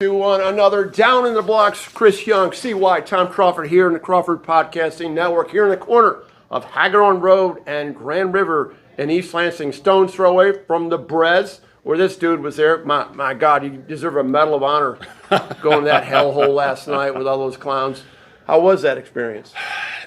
To another Down in the Blocks, Chris Young, CY, Tom Crawford here in the Crawford Podcasting Network, here in the corner of Hagedorn Road and Grand River in East Lansing, stone's throw away from the Brez, where this dude was there. My God, you deserve a Medal of Honor going that hellhole last night with all those clowns. How was that experience?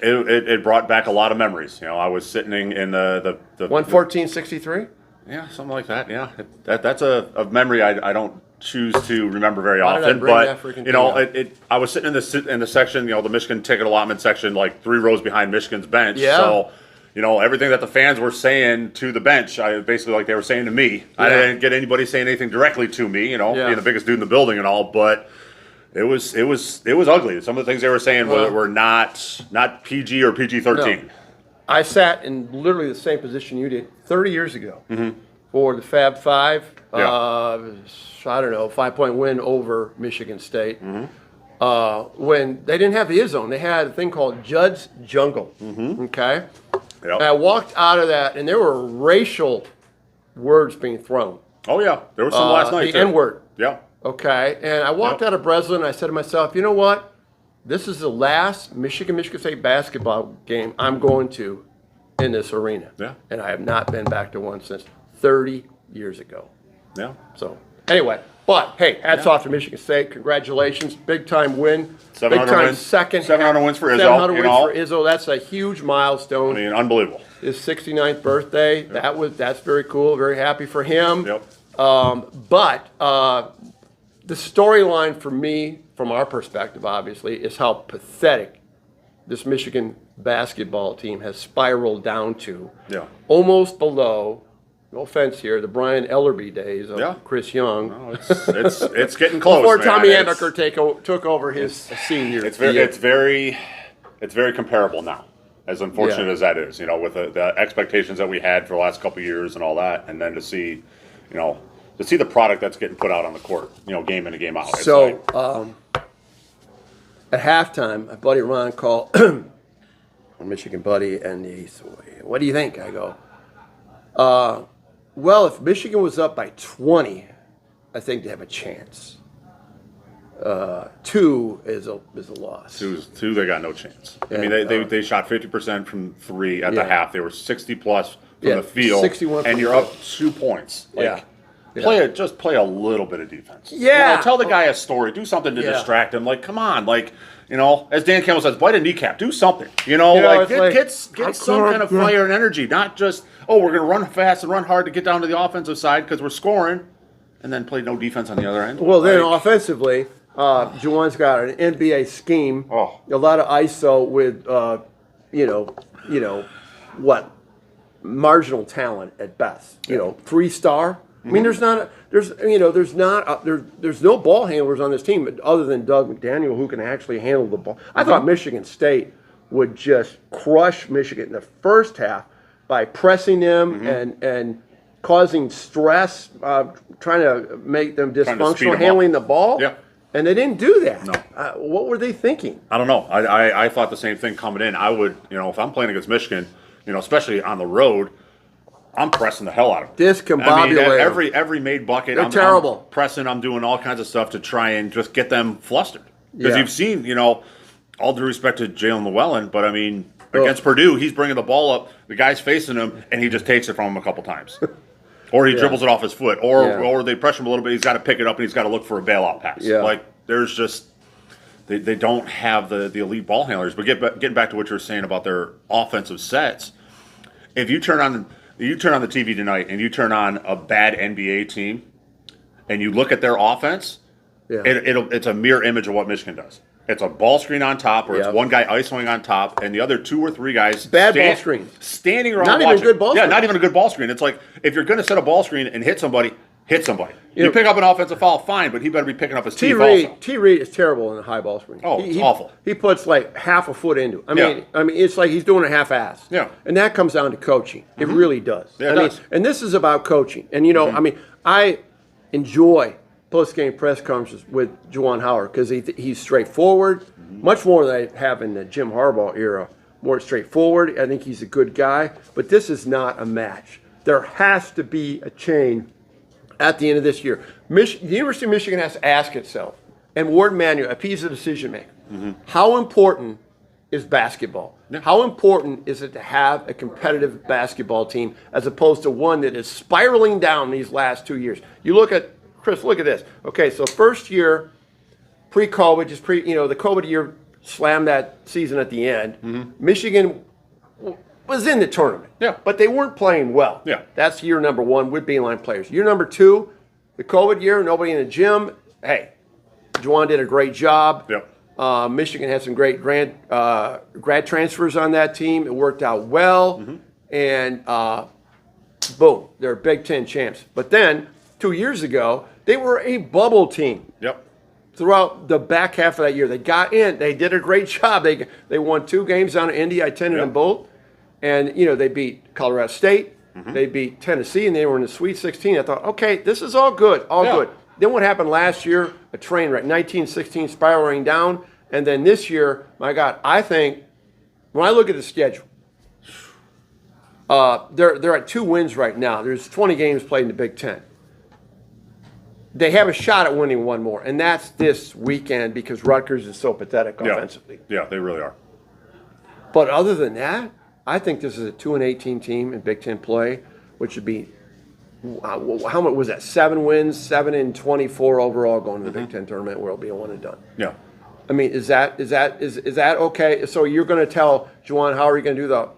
It brought back a lot of memories. You know, I was sitting in the 114.63? Yeah, something like that. Yeah, that's a memory I don't choose to remember very Why did I often. bring But that freaking you know, thing up? I was sitting in the section, you know, the Michigan ticket allotment section, like 3 rows behind Michigan's bench. Yeah. So, you know, everything that the fans were saying to the bench, I basically like they were saying to me. Yeah. I didn't get anybody saying anything directly to me. You know, Yeah. being the biggest dude in the building and all, but. It was ugly. Some of the things they were saying were not PG or PG-13. No. I sat in literally the same position you did 30 years ago for the Fab Five. Yeah. I don't know, 5-point win over Michigan State. When they didn't have the zone, they had a thing called Judd's Jungle. Okay, Yep. and I walked out of that, and there were racial words being thrown. Oh yeah, there was some last night. The too. N-word. Yeah. Okay, and I walked out of Breslin, and I said to myself, you know what? This is the last Michigan State basketball game I'm going to in this arena. Yeah. And I have not been back to one since 30 years ago. Yeah. So, anyway, but hey, hats off to Michigan State. Congratulations. Big time win. 700 Big time wins. second. 700 wins for Izzo. 700 you wins know. for Izzo. That's a huge milestone. I mean, unbelievable. His 69th birthday. That's very cool. Very happy for him. Yep. But the storyline for me, from our perspective, obviously, is how pathetic this Michigan basketball team has spiraled down to. Yeah. Almost below, no offense here, the Brian Ellerby days of Chris Young. No, it's getting close. Before man. Tommy It's- Amaker took over his senior It's very, year. it's very comparable now. As unfortunate Yeah. as that is, you know, with the expectations that we had for the last couple of years and all that, and then to see the product that's getting put out on the court, you know, game in and game out. It's So like, at halftime, my buddy Ron called, a Michigan buddy, and he said, "What do you think?" I go, "Well, if Michigan was up by 20, I think they have a chance. 2 is a loss." two, they got no chance. I mean, And, they shot 50% from 3 at Yeah. the half. They were 60+ from Yeah, the field, 61 and from you're the up 2 points. Like, Yeah. just play a little bit of defense. Yeah. You know, tell the guy a story. Do something to Yeah. distract him. Like, come on. Like, you know, as Dan Campbell says, bite a kneecap. Do something. You know, it's like, like, get some kind of fire and energy. Not just, we're going to run fast and run hard to get down to the offensive side because we're scoring, and then play no defense on the other end. Well, then Like, offensively, Juwan's got an NBA scheme. Oh. A lot of ISO with, marginal talent at best. 3-star. I mean, there's no ball handlers on this team other than Doug McDaniel who can actually handle the ball. I thought Michigan State would just crush Michigan in the first half by pressing them and causing stress, trying to make them to speed dysfunctional them handling up. the ball. Yeah. And they didn't do that. No. What were they thinking? I don't know. I thought the same thing coming in. I would, if I'm playing against Michigan, especially on the road, I'm pressing the hell out of them. Discombobulated. I mean, every made bucket, They're I'm terrible. I'm pressing, I'm doing all kinds of stuff to try and just get them flustered. Because Yeah. you've seen, all due respect to Jalen Llewellyn, but I mean, against Purdue, he's bringing the ball up, the guy's facing him, and he just takes it from him a couple times. Or he dribbles it off his foot, or they pressure him a little bit, he's got to pick it up, and he's got to look for a bailout pass. Yeah. Like, there's just... They don't have the elite ball handlers. But getting back to what you were saying about their offensive sets, if you turn on the TV tonight and you turn on a bad NBA team, and you look at their offense, it's a mirror image of what Michigan does. It's a ball screen on top, or it's one guy isoing on top, and the other 2 or 3 guys ball screen standing around. Not watching. even a good ball Yeah, screen. not even a good ball screen. It's like if you're going to set a ball screen and hit somebody. You pick up an offensive foul, fine, but he better be picking up his teeth also. T. Reed is terrible in the high ball screen. Oh, it's awful. He puts like half a foot into it. I Yeah. mean, it's like he's doing a half-ass. Yeah. And that comes down to coaching. It really does. Yeah, it does. And this is about coaching. And I enjoy post-game press conferences with Juwan Howard because he's straightforward, much more than I have in the Jim Harbaugh era. More straightforward. I think he's a good guy. But this is not a match. There has to be a change at the end of this year. The University of Michigan has to ask itself, and Ward Manuel, if he's a decision maker, how important is basketball? Yeah. How important is it to have a competitive basketball team as opposed to one that is spiraling down these last 2 years? You look at, Chris, look at this. Okay, so first year, pre-COVID, the COVID year slammed that season at the end. Michigan was in the tournament, but they weren't playing well. Yeah. That's year number one with Beeline players. Year number two, the COVID year, nobody in the gym. Hey, Juwan did a great job. Yep. Michigan had some great grad transfers on that team. It worked out well, and boom, they're Big Ten champs. But then 2 years ago, they were a bubble team. Yep. Throughout the back half of that year, they got in. They did a great job. They won 2 games down in Indy. I attended them both, and they beat Colorado State. They beat Tennessee, and they were in the Sweet 16. I thought, okay, this is all good, good. Then what happened last year? A train wreck, 19-16 spiraling down. And then this year, my God, I think when I look at the schedule, they're at 2 wins right now. There's 20 games played in the Big Ten. They have a shot at winning one more, and that's this weekend because Rutgers is so pathetic offensively. Yeah, they really are. But other than that, I think this is a 2-18 team in Big Ten play, which would be how much was that? 7 wins, 7-24 overall going to the Big Ten tournament, where it'll be a one and done. Yeah. I mean, is that okay? So you're going to tell Juwan, how are you going to do the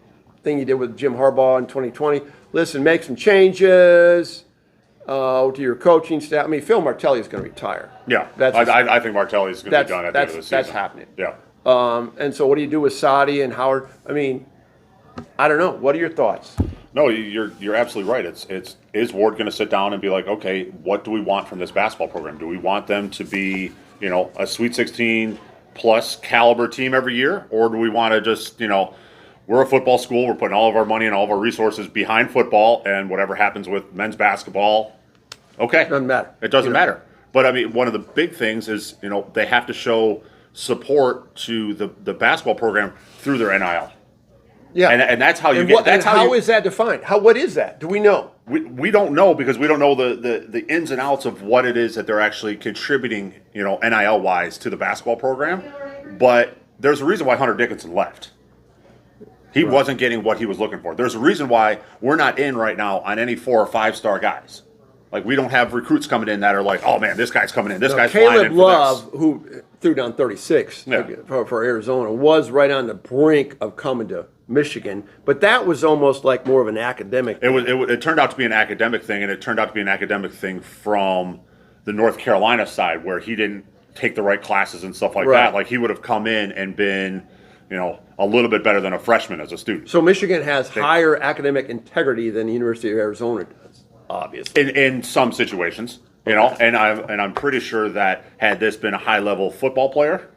thing you did with Jim Harbaugh in 2020? Listen, make some changes to your coaching staff. I mean, Phil Martelli is going to retire. Yeah, I think Martelli is going to be done at the end of the season. That's happening. Yeah. And so what do you do with Sadi and Howard? I mean, I don't know. What are your thoughts? No, you're absolutely right. Is Ward going to sit down and be like, okay, what do we want from this basketball program? Do we want them to be, a Sweet 16 plus caliber team every year, or do we want to just, we're a football school, we're putting all of our money and all of our resources behind football, and whatever happens with men's basketball, okay, doesn't matter. It doesn't matter. But I mean, one of the big things is, they have to show support to the basketball program through their NIL. Yeah, and that's how you get. How is that defined? What is that? Do we know? We don't know, because we don't know the ins and outs of what it is that they're actually contributing, NIL wise to the basketball program. But there's a reason why Hunter Dickinson left. He wasn't getting what he was looking for. There's a reason why we're not in right now on any 4 or 5 star guys. Like, we don't have recruits coming in that are like, oh man, this guy's coming in. This guy's flying in for Caleb Love, who threw down 36 for Arizona, was right on the brink of coming to Michigan, but that was almost like more of an academic thing. It turned out to be an academic thing, and it turned out to be an academic thing from the North Carolina side, where he didn't take the right classes and stuff like that. Like, he would have come in and been, a little bit better than a freshman as a student. So Michigan has higher academic integrity than the University of Arizona does, obviously. In some situations, and I'm pretty sure that had this been a high level football player,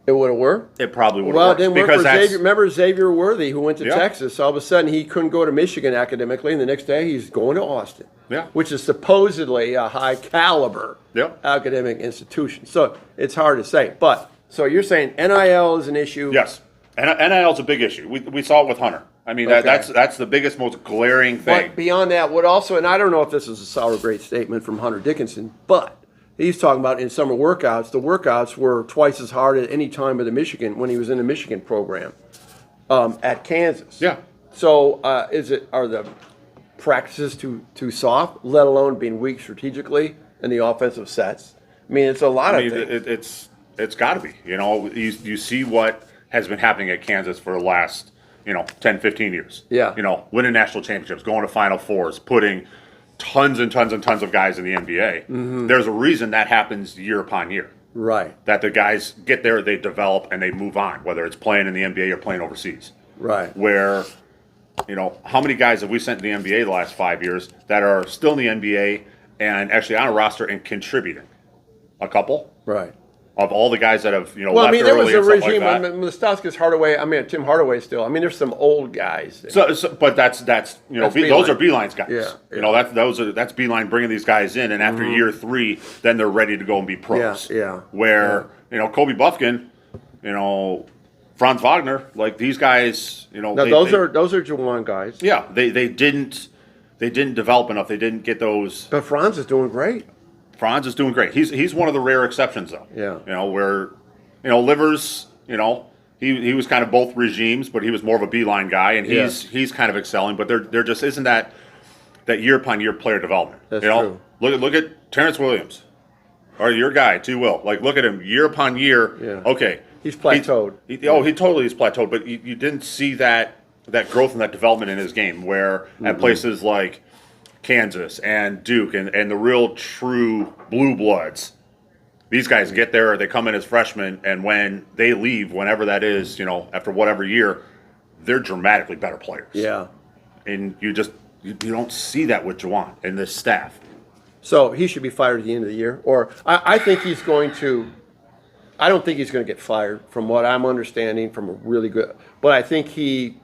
it would have worked? It probably would have worked. Well, it didn't work for Xavier. Remember Xavier Worthy, who went to Texas? All of a sudden, he couldn't go to Michigan academically, and the next day he's going to Austin, which is supposedly a high-caliber academic institution. So it's hard to say. But, so you're saying NIL is an issue? Yes. NIL is a big issue. We saw it with Hunter. I mean, that's the biggest, most glaring thing. But beyond that, what also, and I don't know if this is a sour grade statement from Hunter Dickinson, but he's talking about in summer workouts, the workouts were twice as hard at any time of the Michigan when he was in the Michigan program at Kansas. Yeah. So are the practices too soft, let alone being weak strategically in the offensive sets? I mean, it's a lot of things. It's got to be. You see what has been happening at Kansas for the last 10, 15 years. Yeah. Winning national championships, going to Final Fours, putting tons and tons and tons of guys in the NBA. Mm-hmm. There's a reason that happens year upon year. Right. That the guys get there, they develop, and they move on, whether it's playing in the NBA or playing overseas. Right. Where, how many guys have we sent to the NBA the last 5 years that are still in the NBA and actually on a roster and contributing? A couple? Right. Of all the guys that have, left well, I mean, there was a regime. Like Mostauskas, Hardaway. I mean, Tim Hardaway still. I mean, there's some old guys. But that's those are Beeline's guys. Yeah. That's Beeline bringing these guys in, and after year 3, then they're ready to go and be pros. Yeah. Where Kobe Buffkin, Franz Wagner, like these guys, those are Juwan guys. Yeah, they didn't they didn't develop enough. They didn't get those. But Franz is doing great. Franz is doing great. He's one of the rare exceptions, though. Yeah. Where, Livers, he was kind of both regimes, but he was more of a beeline guy, and he's kind of excelling. But there just isn't that year upon year player development. That's true. Look at Terrence Williams, or your guy T. Will. Like, look at him year upon year. Yeah. Okay, he's plateaued. He totally is plateaued. But you didn't see that growth and that development in his game. Where at places like Kansas and Duke and the real true blue bloods, these guys get there, they come in as freshmen, and when they leave, whenever that is, after whatever year, they're dramatically better players. Yeah. And you don't see that with Juwan and this staff. So he should be fired at the end of the year, or I think he's going to. I don't think he's going to get fired, from what I'm understanding from a really good. But I think he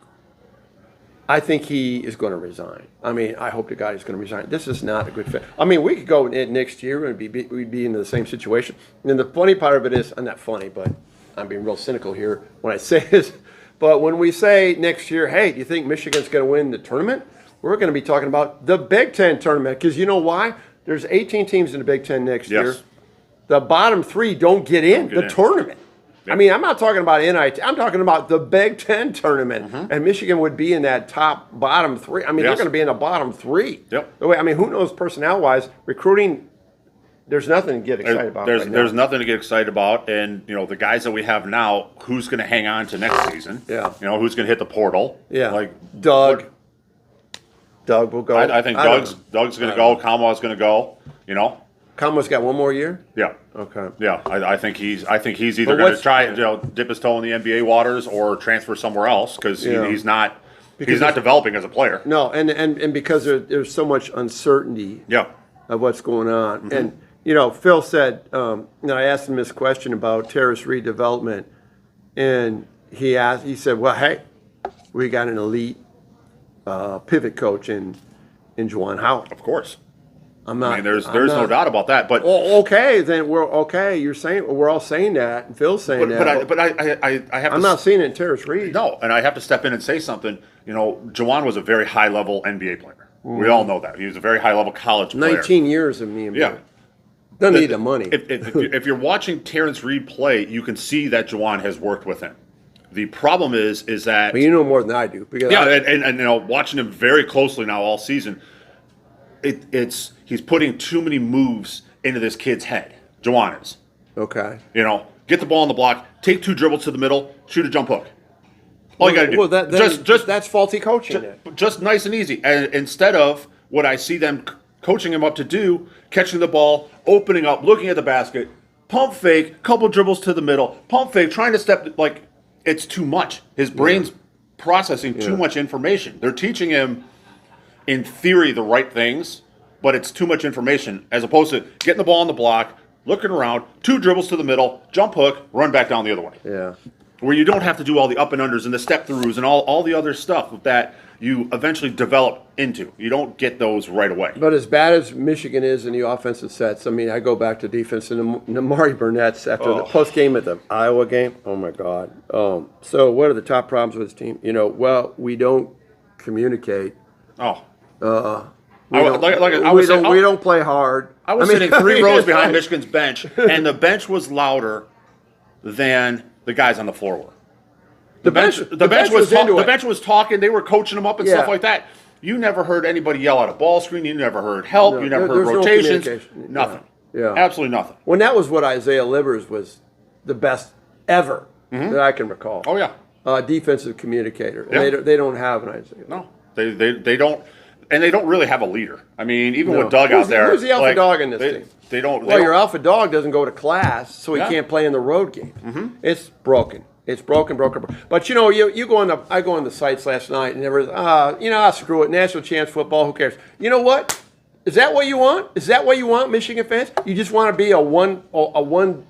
is going to resign. I mean, I hope to God he's going to resign. This is not a good fit. I mean, we could go in next year and we'd be in the same situation. And the funny part of it is, I'm not funny, but I'm being real cynical here when I say this. But when we say next year, hey, do you think Michigan's going to win the tournament? We're going to be talking about the Big Ten tournament, because you know why? There's 18 teams in the Big Ten next year. The bottom 3 don't get in the tournament. Yep. I mean, I'm not talking about NIT. I'm talking about the Big Ten tournament. Mm-hmm. And Michigan would be in that bottom 3. I mean, they're going to be in the bottom 3. Yep. I mean, who knows personnel-wise? Recruiting, there's nothing to get excited about. There's nothing to get excited about. And, the guys that we have now, who's going to hang on to next season? Yeah. Who's going to hit the portal? Yeah. Like Doug will go. I think Doug's going to go. Kama's going to go, Kama's got one more year? Yeah. Okay. Yeah, I think he's either going to try dip his toe in the NBA waters or transfer somewhere else, because he's not developing as a player. No, and because there's so much uncertainty of what's going on. Mm-hmm. And Phil said, I asked him this question about terrace redevelopment, and he said, well, hey, we got an elite pivot coach in Juwan Howard. Of course. I'm not. I mean, there's no doubt about that. But okay, then we're okay. You're saying we're all saying that, and Phil's saying that. But I have. I'm not seeing it in Terrace Reed. No, and I have to step in and say something. Juwan was a very high level NBA player. We all know that he was a very high level college player. 19 years of me. Yeah. Doesn't need the money. If you're watching Terrence Reed play, you can see that Juwan has worked with him. The problem is that. Well, you know more than I do. Because and watching him very closely now all season, he's putting too many moves into this kid's head. Juwan is. Okay. Get the ball on the block, take 2 dribbles to the middle, shoot a jump hook. All you got to do. Well, that's faulty coaching. Just nice and easy. And instead of what I see them coaching him up to do, catching the ball, opening up, looking at the basket, pump fake, couple dribbles to the middle, pump fake, trying to step, it's too much. His brain's processing too much information. They're teaching him, in theory, the right things, but it's too much information, as opposed to getting the ball on the block, looking around, 2 dribbles to the middle, jump hook, run back down the other way. Yeah. Where you don't have to do all the up and unders and the step throughs and all the other stuff that you eventually develop into. You don't get those right away. But as bad as Michigan is in the offensive sets, I mean, I go back to defense, and Namari Burnett's after the post game at the Iowa game. Oh my God. So what are the top problems with this team? Well, we don't communicate. We don't play hard. I was sitting 3 rows behind Michigan's bench, and the bench was louder than the guys on the floor were. The bench was talking. They were coaching them up and stuff like that. You never heard anybody yell at a ball screen. You never heard help. You never heard rotations. Nothing. Yeah. Absolutely nothing. When that was what Isaiah Livers was the best ever that I can recall. Oh yeah. Defensive communicator. Yeah. They don't have an Isaiah. No, they don't. And they don't really have a leader. I mean, even with Doug out there. Who's the alpha dog in this team? They don't. Your alpha dog doesn't go to class, so he can't play in the road game. Mm-hmm. It's broken. It's broken. But you go on I go on the sites last night, and there was, screw it, national chance football. Who cares? You know what? Is that what you want? Is that what you want, Michigan fans? You just want to be a one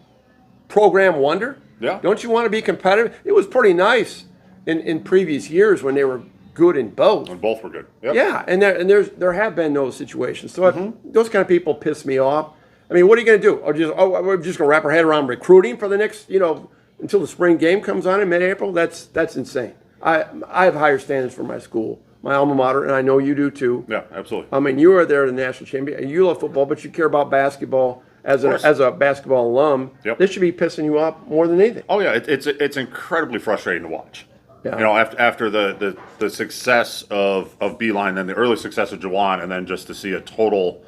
program wonder? Yeah. Don't you want to be competitive? It was pretty nice in previous years when they were good in both. When both were good. Yep. Yeah, and there have been those situations. So those kind of people piss me off. I mean, what are you going to do? We're just going to wrap our head around recruiting for the next, until the spring game comes on in mid-April? That's insane. I have higher standards for my school my alma mater, and I know you do too. Yeah, absolutely. I mean, you are there, the national champion. You love football, but you care about basketball as a basketball alum. Yep. This should be pissing you off more than anything. Oh yeah, it's incredibly frustrating to watch. Yeah. You know, after the success of Beeline, then the early success of Jawan, and then just to see a total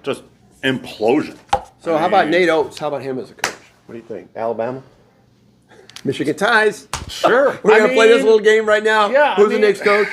just implosion. So how about Nate Oates? How about him as a coach? What do you think? Alabama? Michigan ties. Sure. We're going to play this little game right now. Yeah, Who's the next coach?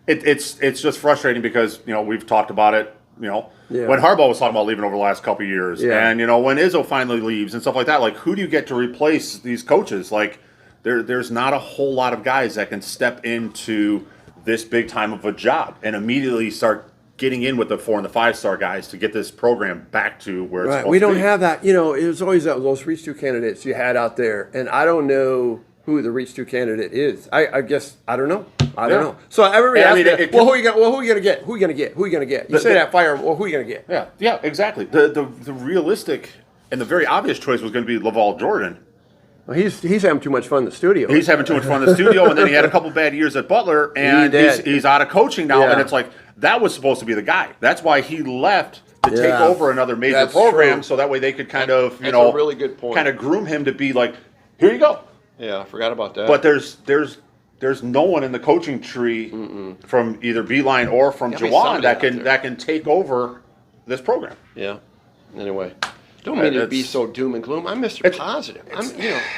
It's just frustrating because, you know, we've talked about it, you know, Yeah. when Harbaugh was talking about leaving over the last couple of years. Yeah. And, you know, when Izzo finally leaves and stuff like that, like, who do you get to replace these coaches? Like, there's not a whole lot of guys that can step into this big time of a job and immediately start getting in with the 4 and the 5-star guys to get this program back to where it's supposed We to don't be. have that. You know, it was always those Reach 2 candidates you had out there. And I don't know who the Reach 2 candidate is. I guess, I don't know. I don't know. So everybody asks me, who are you going to get? Who are you going to get? Who are you going to get? You say that fire, well, who are you going to get? Yeah, exactly. The realistic and the very obvious choice was going to be Laval Jordan. Well, he's having too much fun in the studio. He's having too much fun in the studio, and then he had a couple bad years at Butler, and he's out of coaching now, and it's like, that was supposed to be the guy. That's why he left to take over another major program, so that way they could kind of, you know, a really good point. kind of groom him to be like, here you go. Yeah, I forgot about that. But there's no one in the coaching tree from either Beeline or from Jawan that can take over this program. Yeah. Anyway, don't mean to be so doom and gloom. I'm Mr. Positive.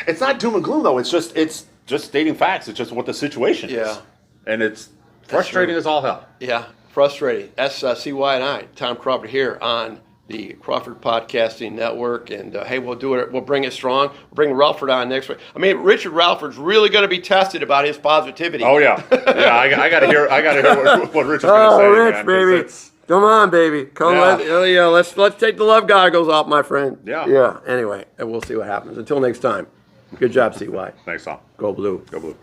It's not doom and gloom though. It's just stating facts. It's just what the situation is. Yeah. And it's frustrating as all hell. Yeah, frustrating. CY and I, Tom Crawford here on the Crawford Podcasting Network, and hey, we'll do it. We'll bring it strong. We'll bring Ralford on next week. I mean, Richard Ralford's really going to be tested about his positivity. Oh yeah, yeah. I got to hear what Richard's going to say. Rich, man, baby, come on, baby, come on. Let's take the love goggles off, my friend. Yeah. Anyway, and we'll see what happens. Until next time, good job, CY. Thanks, Tom. Go blue. Go blue.